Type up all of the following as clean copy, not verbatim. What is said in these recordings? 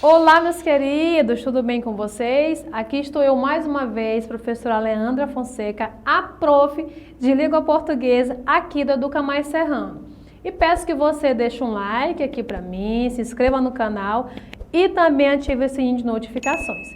Olá, meus queridos, tudo bem com vocês? Aqui estou eu mais uma vez, professora Leandra Fonseca, a prof de língua portuguesa aqui do Educa Mais Serrano. E peço que você deixe um like aqui para mim, se inscreva no canal e também ative o sininho de notificações.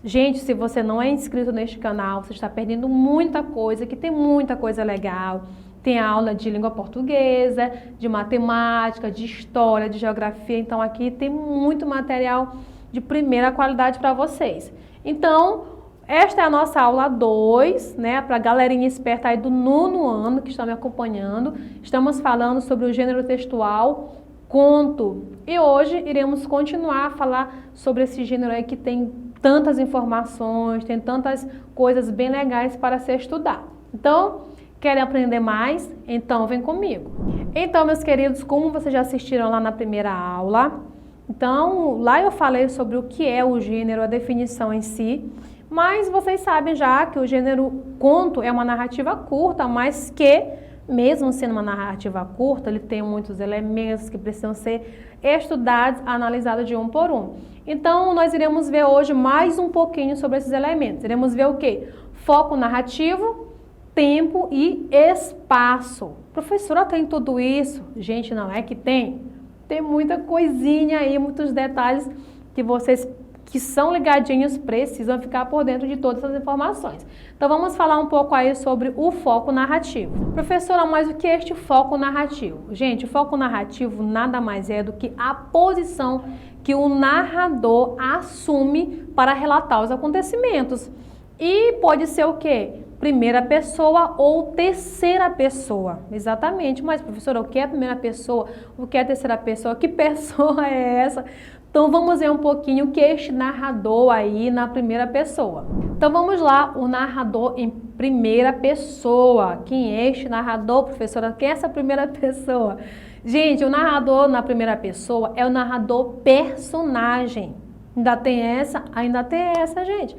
Gente, se você não é inscrito neste canal, você está perdendo muita coisa, que tem muita coisa legal. Tem aula de língua portuguesa, de matemática, de história, de geografia. Então, aqui tem muito material de primeira qualidade para vocês. Então, esta é a nossa aula 2, né? Para a galerinha esperta aí do 9º ano que está me acompanhando. Estamos falando sobre o gênero textual conto. E hoje iremos continuar a falar sobre esse gênero aí que tem tantas informações, tem tantas coisas bem legais para ser estudado. Então, querem aprender mais? Então vem comigo. Então, meus queridos, como vocês já assistiram lá na primeira aula, então lá eu falei sobre o que é o gênero, a definição em si, mas vocês sabem já que o gênero conto é uma narrativa curta, mas que, mesmo sendo uma narrativa curta, ele tem muitos elementos que precisam ser estudados, analisados de um por um. Então, nós iremos ver hoje mais um pouquinho sobre esses elementos. Iremos ver o quê? Foco narrativo, tempo e espaço. Professora, tem tudo isso? Gente, não é que tem? Tem muita coisinha aí, muitos detalhes que vocês que são ligadinhos precisam ficar por dentro de todas essas informações. Então vamos falar um pouco aí sobre o foco narrativo. Professora, mas o que é este foco narrativo? Gente, o foco narrativo nada mais é do que a posição que o narrador assume para relatar os acontecimentos. E pode ser o quê? Primeira pessoa ou terceira pessoa. Exatamente. Mas, professora, o que é a primeira pessoa? O que é a terceira pessoa? Que pessoa é essa? Então, vamos ver um pouquinho o que é este narrador aí na primeira pessoa. Então, vamos lá. O narrador em primeira pessoa. Quem é este narrador, professora? Quem é essa primeira pessoa? Gente, o narrador na primeira pessoa é o narrador personagem. Ainda tem essa, gente.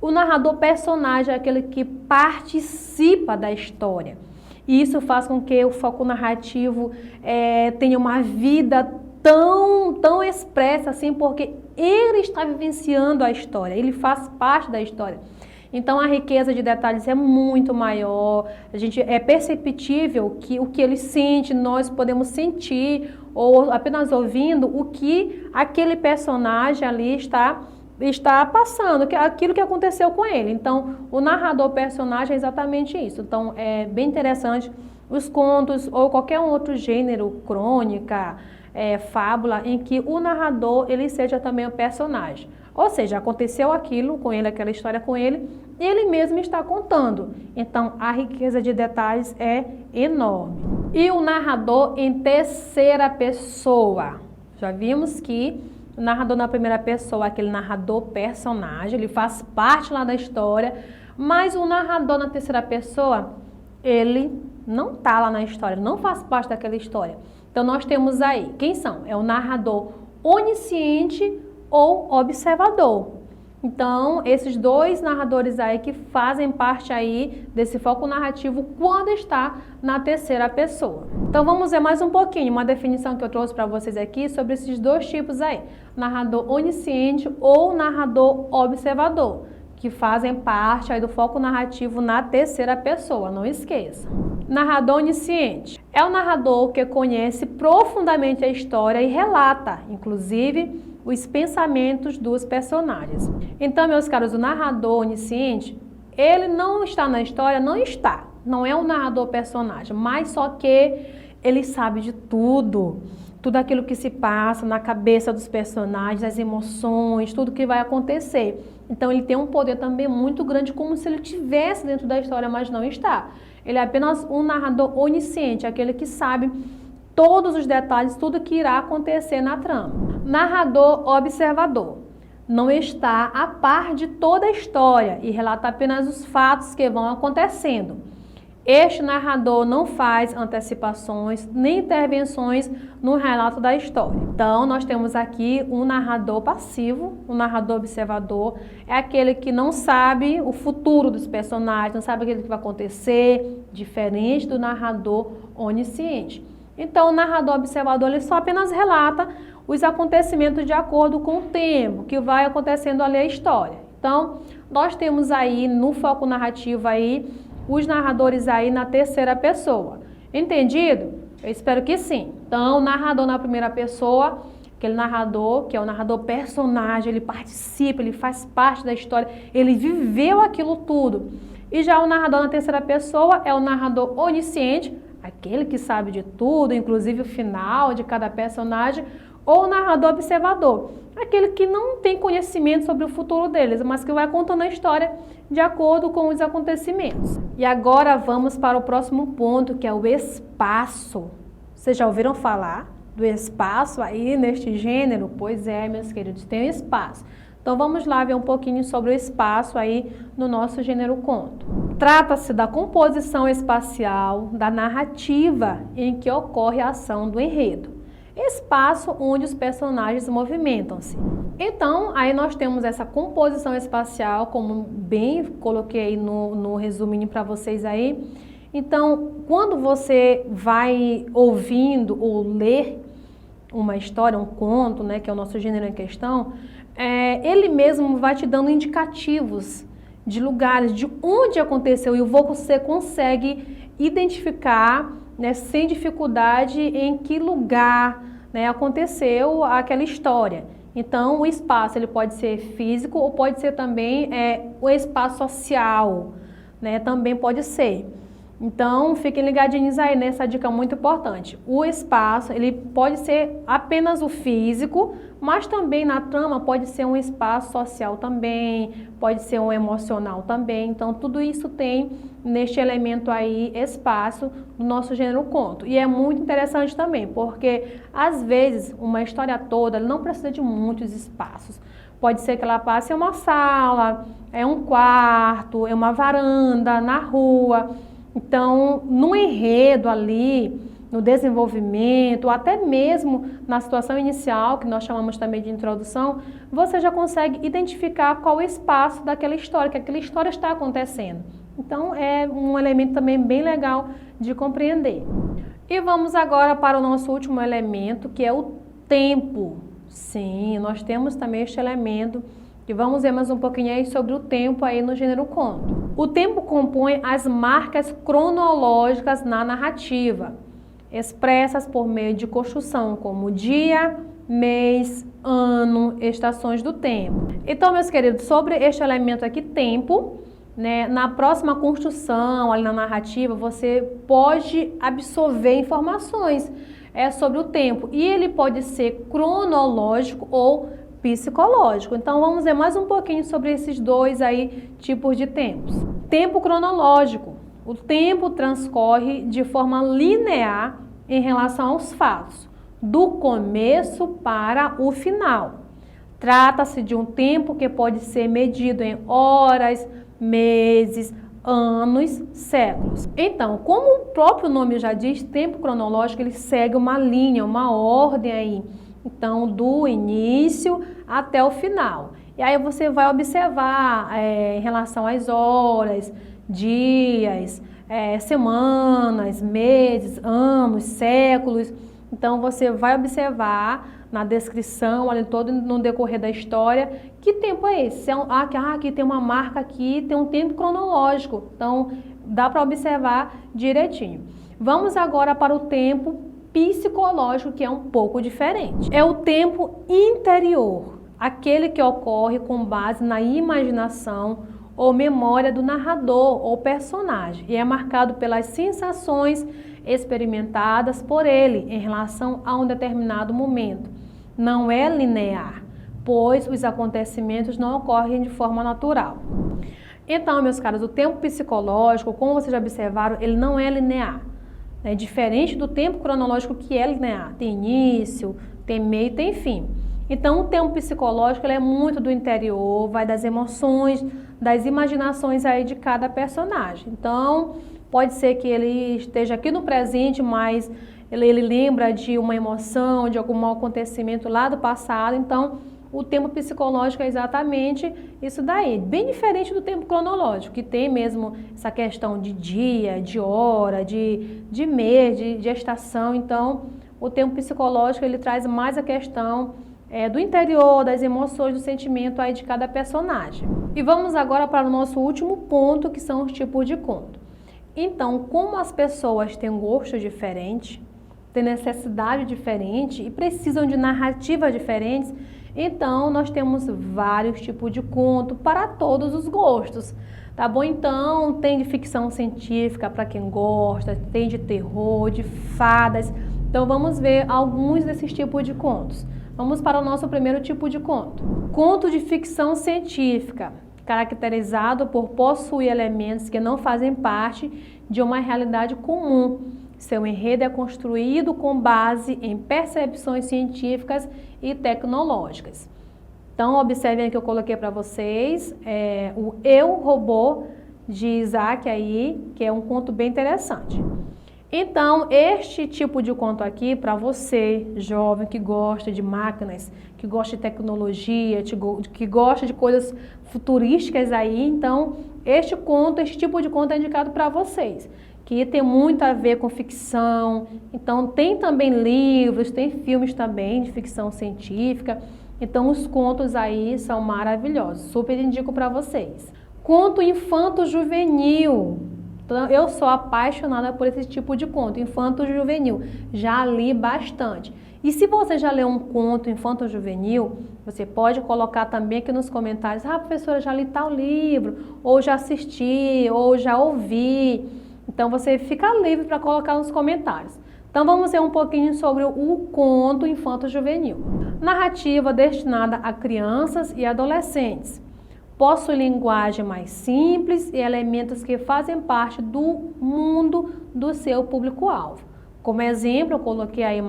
O narrador personagem é aquele que participa da história. E isso faz com que o foco narrativo tenha uma vida tão expressa assim, porque ele está vivenciando a história, ele faz parte da história. Então a riqueza de detalhes é muito maior, é perceptível que o que ele sente, nós podemos sentir, ou apenas ouvindo o que aquele personagem ali está passando, aquilo que aconteceu com ele. Então, o narrador personagem é exatamente isso. Então, é bem interessante os contos ou qualquer outro gênero, crônica, fábula, em que o narrador ele seja também o personagem. Ou seja, aconteceu aquilo com ele, aquela história com ele, e ele mesmo está contando. Então, a riqueza de detalhes é enorme. E o narrador em terceira pessoa. Já vimos que o narrador na primeira pessoa, aquele narrador personagem, ele faz parte lá da história, mas o narrador na terceira pessoa, ele não está lá na história, não faz parte daquela história. Então nós temos aí, quem são? É o narrador onisciente ou observador. Então, esses dois narradores aí que fazem parte aí desse foco narrativo quando está na terceira pessoa. Então, vamos ver mais um pouquinho, uma definição que eu trouxe para vocês aqui sobre esses dois tipos aí. Narrador onisciente ou narrador observador, que fazem parte aí do foco narrativo na terceira pessoa, não esqueça. Narrador onisciente é o narrador que conhece profundamente a história e relata, inclusive, os pensamentos dos personagens. Então, meus caros, o narrador onisciente, ele não está na história, não é um narrador personagem, mas só que ele sabe de tudo aquilo que se passa na cabeça dos personagens, as emoções, tudo que vai acontecer. Então, ele tem um poder também muito grande, como se ele estivesse dentro da história, mas não está. Ele é apenas um narrador onisciente, aquele que sabe todos os detalhes, tudo que irá acontecer na trama. Narrador observador. Não está a par de toda a história e relata apenas os fatos que vão acontecendo. Este narrador não faz antecipações nem intervenções no relato da história. Então, nós temos aqui um narrador passivo, um narrador observador, é aquele que não sabe o futuro dos personagens, não sabe aquilo que vai acontecer, diferente do narrador onisciente. Então, o narrador observador ele só apenas relata os acontecimentos de acordo com o tempo que vai acontecendo ali a história. Então, nós temos aí no foco narrativo aí os narradores aí na terceira pessoa. Entendido? Eu espero que sim. Então, o narrador na primeira pessoa, aquele narrador que é o narrador personagem, ele participa, ele faz parte da história, ele viveu aquilo tudo. E já o narrador na terceira pessoa é o narrador onisciente, aquele que sabe de tudo, inclusive o final de cada personagem, ou o narrador observador, aquele que não tem conhecimento sobre o futuro deles, mas que vai contando a história de acordo com os acontecimentos. E agora vamos para o próximo ponto, que é o espaço. Vocês já ouviram falar do espaço aí neste gênero? Pois é, meus queridos, tem o espaço. Então vamos lá ver um pouquinho sobre o espaço aí no nosso gênero conto. Trata-se da composição espacial da narrativa em que ocorre a ação do enredo. Espaço onde os personagens movimentam-se. Então, aí nós temos essa composição espacial, como bem coloquei no resuminho para vocês aí. Então, quando você vai ouvindo ou ler uma história, um conto, né, que é o nosso gênero em questão, ele mesmo vai te dando indicativos de lugares, de onde aconteceu, e você consegue identificar, né, sem dificuldade em que lugar, né, aconteceu aquela história. Então, o espaço ele pode ser físico ou pode ser também o espaço social, né, também pode ser. Então, fiquem ligadinhos aí nessa dica muito importante. O espaço, ele pode ser apenas o físico, mas também na trama pode ser um espaço social também, pode ser um emocional também. Então, tudo isso tem neste elemento aí, espaço, no nosso gênero conto. E é muito interessante também, porque às vezes uma história toda não precisa de muitos espaços. Pode ser que ela passe em uma sala, um quarto, uma varanda, na rua. Então, no enredo ali, no desenvolvimento, ou até mesmo na situação inicial, que nós chamamos também de introdução, você já consegue identificar qual é o espaço daquela história, que aquela história está acontecendo. Então, é um elemento também bem legal de compreender. E vamos agora para o nosso último elemento, que é o tempo. Sim, nós temos também este elemento, e vamos ver mais um pouquinho aí sobre o tempo aí no gênero conto. O tempo compõe as marcas cronológicas na narrativa, expressas por meio de construção como dia, mês, ano, estações do tempo. Então, meus queridos, sobre este elemento aqui, tempo, né, na próxima construção, ali na narrativa, você pode absorver informações sobre o tempo. E ele pode ser cronológico ou psicológico. Então, vamos ver mais um pouquinho sobre esses dois aí tipos de tempos. Tempo cronológico. O tempo transcorre de forma linear em relação aos fatos, do começo para o final. Trata-se de um tempo que pode ser medido em horas, meses, anos, séculos. Então, como o próprio nome já diz, tempo cronológico, ele segue uma linha, uma ordem aí. Então, do início até o final. E aí você vai observar em relação às horas, dias, semanas, meses, anos, séculos. Então, você vai observar na descrição, ali todo no decorrer da história, que tempo é esse? Aqui tem uma marca aqui, tem um tempo cronológico. Então, dá para observar direitinho. Vamos agora para o tempo psicológico, que é um pouco diferente. É o tempo interior, aquele que ocorre com base na imaginação ou memória do narrador ou personagem, e é marcado pelas sensações experimentadas por ele em relação a um determinado momento. Não é linear, pois os acontecimentos não ocorrem de forma natural. Então, meus caros, o tempo psicológico, como vocês já observaram, ele não é linear. É diferente do tempo cronológico, que é linear. Tem início, tem meio, tem fim. Então, o tempo psicológico ele é muito do interior, vai das emoções, das imaginações aí de cada personagem. Então, pode ser que ele esteja aqui no presente, mas ele lembra de uma emoção, de algum acontecimento lá do passado. Então, o tempo psicológico é exatamente isso daí, bem diferente do tempo cronológico, que tem mesmo essa questão de dia, de hora, de mês, de estação. Então, o termo psicológico ele traz mais a questão do interior, das emoções, do sentimento aí de cada personagem. E vamos agora para o nosso último ponto, que são os tipos de conto. Então, como as pessoas têm gosto diferente, têm necessidade diferente e precisam de narrativas diferentes, então nós temos vários tipos de conto para todos os gostos. Tá bom? Então, tem de ficção científica para quem gosta, tem de terror, de fadas. Então, vamos ver alguns desses tipos de contos. Vamos para o nosso primeiro tipo de conto. Conto de ficção científica, caracterizado por possuir elementos que não fazem parte de uma realidade comum. Seu enredo é construído com base em percepções científicas e tecnológicas. Então, observem que eu coloquei para vocês o Eu, Robô, de Isaac aí, que é um conto bem interessante. Então, este tipo de conto aqui, para você, jovem, que gosta de máquinas, que gosta de tecnologia, que gosta de coisas futurísticas aí, então, este tipo de conto é indicado para vocês, que tem muito a ver com ficção. Então, tem também livros, tem filmes também de ficção científica. Então, os contos aí são maravilhosos, super indico para vocês. Conto infanto-juvenil. Então, eu sou apaixonada por esse tipo de conto, infanto-juvenil. Já li bastante. E se você já leu um conto infanto-juvenil, você pode colocar também aqui nos comentários: ah, professora, já li tal livro, ou já assisti, ou já ouvi. Então, você fica livre para colocar nos comentários. Então, vamos ver um pouquinho sobre o conto infanto-juvenil. Narrativa destinada a crianças e adolescentes. Possui linguagem mais simples e elementos que fazem parte do mundo do seu público-alvo. Como exemplo, eu coloquei aí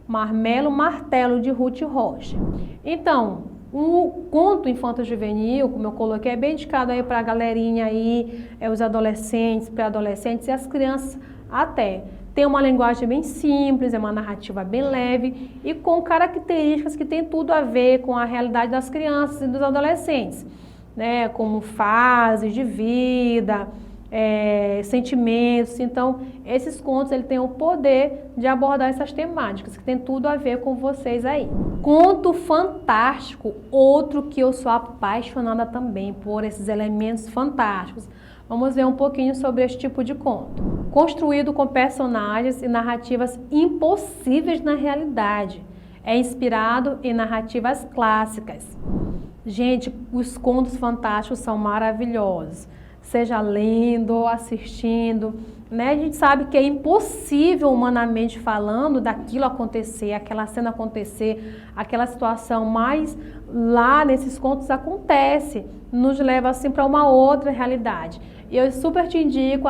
Marmelo, Martelo, de Ruth Rocha. Então, o conto infanto-juvenil, como eu coloquei, é bem indicado aí para a galerinha aí, os adolescentes, pré-adolescentes e as crianças até. Tem uma linguagem bem simples, é uma narrativa bem leve e com características que tem tudo a ver com a realidade das crianças e dos adolescentes, né? Como fases de vida, sentimentos. Então, esses contos ele tem o poder de abordar essas temáticas, que tem tudo a ver com vocês aí. Conto fantástico, outro que eu sou apaixonada também por esses elementos fantásticos. Vamos ver um pouquinho sobre esse tipo de conto. Construído com personagens e narrativas impossíveis na realidade. É inspirado em narrativas clássicas. Gente, os contos fantásticos são maravilhosos. Seja lendo ou assistindo, né? A gente sabe que é impossível, humanamente falando, daquilo acontecer, aquela cena acontecer, aquela situação, mas lá nesses contos acontece, nos leva assim para uma outra realidade. E eu super te indico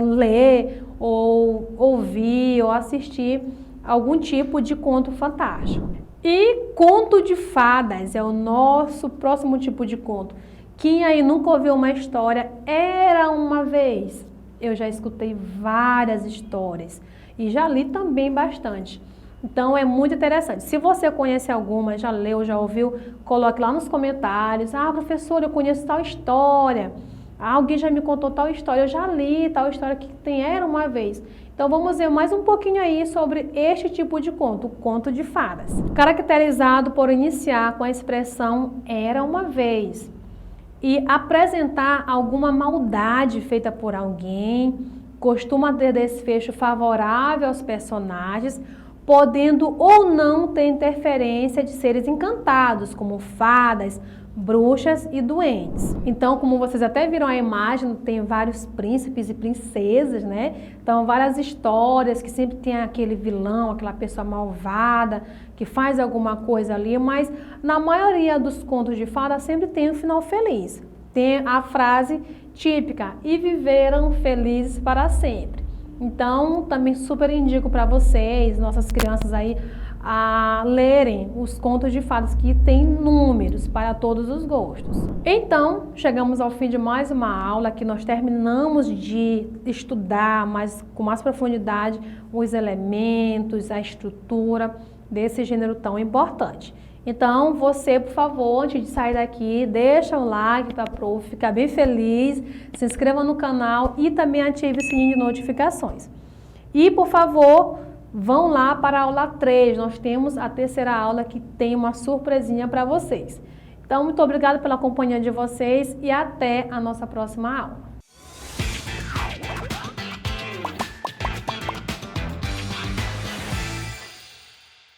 ler, ou ouvir, ou assistir algum tipo de conto fantástico. E conto de fadas é o nosso próximo tipo de conto. Quem aí nunca ouviu uma história, era uma vez? Eu já escutei várias histórias e já li também bastante. Então é muito interessante. Se você conhece alguma, já leu, já ouviu, coloque lá nos comentários. Ah, professora, eu conheço tal história. Ah, alguém já me contou tal história, eu já li tal história que tem era uma vez. Então vamos ver mais um pouquinho aí sobre este tipo de conto, o conto de fadas. Caracterizado por iniciar com a expressão era uma vez e apresentar alguma maldade feita por alguém, costuma ter desfecho favorável aos personagens, podendo ou não ter interferência de seres encantados, como fadas, bruxas e doentes. Então, como vocês até viram a imagem, tem vários príncipes e princesas, né? Então, várias histórias que sempre tem aquele vilão, aquela pessoa malvada, que faz alguma coisa ali, mas na maioria dos contos de fada sempre tem um final feliz. Tem a frase típica, e viveram felizes para sempre. Então, também super indico para vocês, nossas crianças aí, a lerem os contos de fadas, que tem números para todos os gostos. Então, chegamos ao fim de mais uma aula, que nós terminamos de estudar com mais profundidade os elementos, a estrutura desse gênero tão importante. Então, você, por favor, antes de sair daqui, deixa um like para a prof ficar bem feliz, se inscreva no canal e também ative o sininho de notificações. E, por favor, vão lá para a aula 3, nós temos a terceira aula que tem uma surpresinha para vocês. Então, muito obrigada pela companhia de vocês e até a nossa próxima aula.